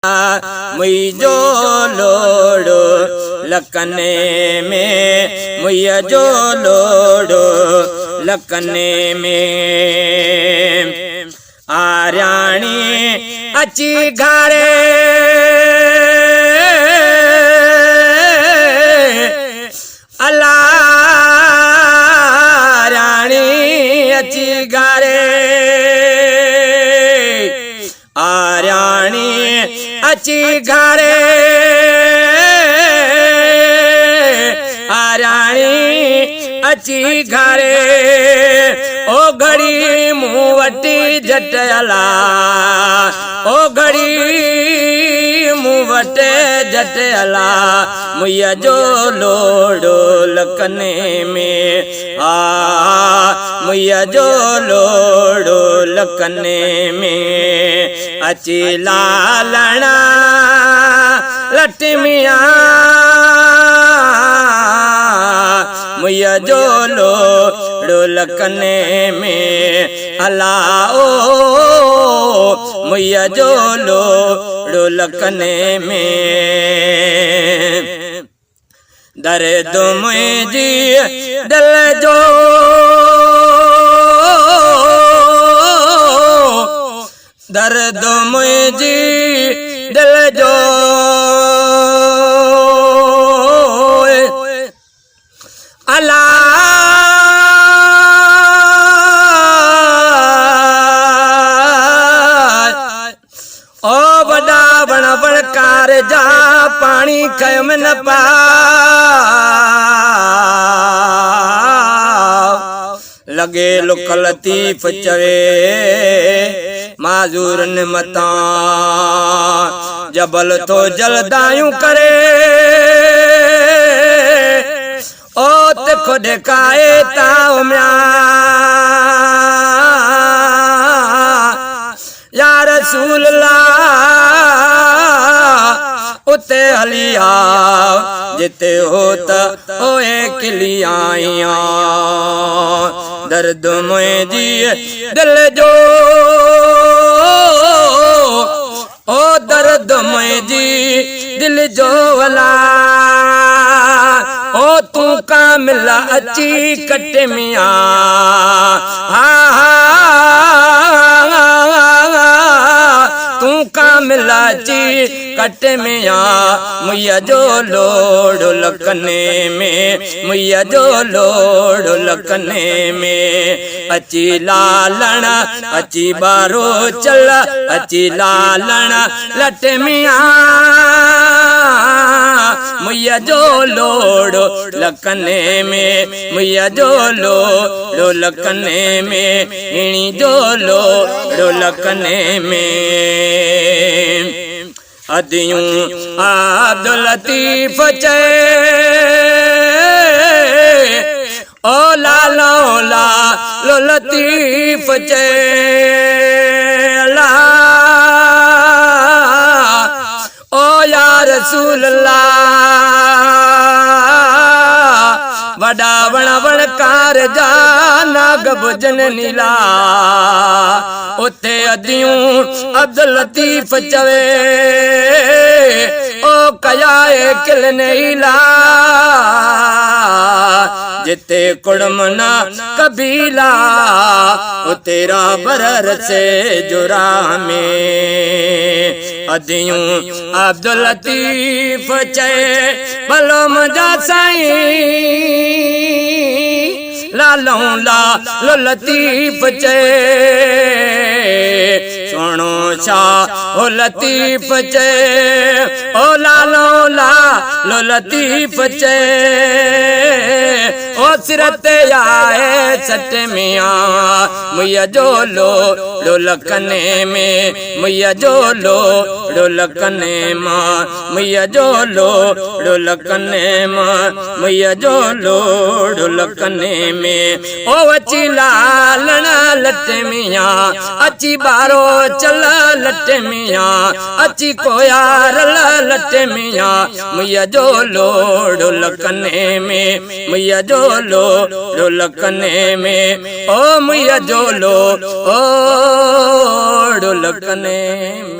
मुझो लोड़ो लकने में, मुझो लोड़ो लकने में। आराणी अची घरे अला राणी अची घरे आराणी अची घरे आराणी अची घरे ओ घड़ी मुँह वटी जट अला ओ घड़ी मुँह वटे जट अला मुझो लोड़ो लकने में मुझो लोड़ो लकने में। अची लालना लटमिया मुझो लोड़ो लकने में अला ओ मुझो लोड़ो लकने में। दर्द मुझी दिल जो दर्द मुझी दिल जो अला ओ बड़ा बण बणकार जा पानी कयम न पा लगे लुक लतीफ चवे माजूरन मता जबल तो जलदायूं करे ओ ते खुद काए ताउम्या या रसूल अल्लाह उते हलिया जिते होता ओए किलियाइया। दर्द मुझी दिल जो ओ दर्द मुझी दिल जो वला ओ तू कामिल अची कट मिया तू कामिल अची कट मिया मुझो लोड़ो लकने में मुझो लोड़ो लकने में। अची लालण अची बारो चल अची लालण लटमिया मुझो लोड़ो लकने में मुझो लोड़ो लकने में इणी जो लोड़ो लकने में। अदियूं अब्दुल लतीफ चे ओ लालो लालो लतीफ चे ला ओ या रसूल अल्लाह वड़ा वण वणकार जा नाग भुजन नीला उते अदियूं अब्दुल लतीफ चवे ओ कयाए किल नीला जिते कुड़मना कबीला ओ तेरा बरर से जुरा में। अदियूं अब्दुल लतीफ चे भलो मजा साईं लालो लालो लतीफ चे सुनो शाह ओ लतीफ चे ओ लालो लालो लतीफ चे ओ सिरत आए सट मिया मुझो लोड़ो लकने में मुझो लोड़ो लकने मां मुझो लोड़ो लकने मां मुझो लोड़ो लकने में। ओ अची लालना लटमिया अची बारो चल लटमिया अची कोयार लटमिया मुझो लोड़ो लकने में मुझो लोड़ो लकने में ओ मुझो लोड़ो लकने में।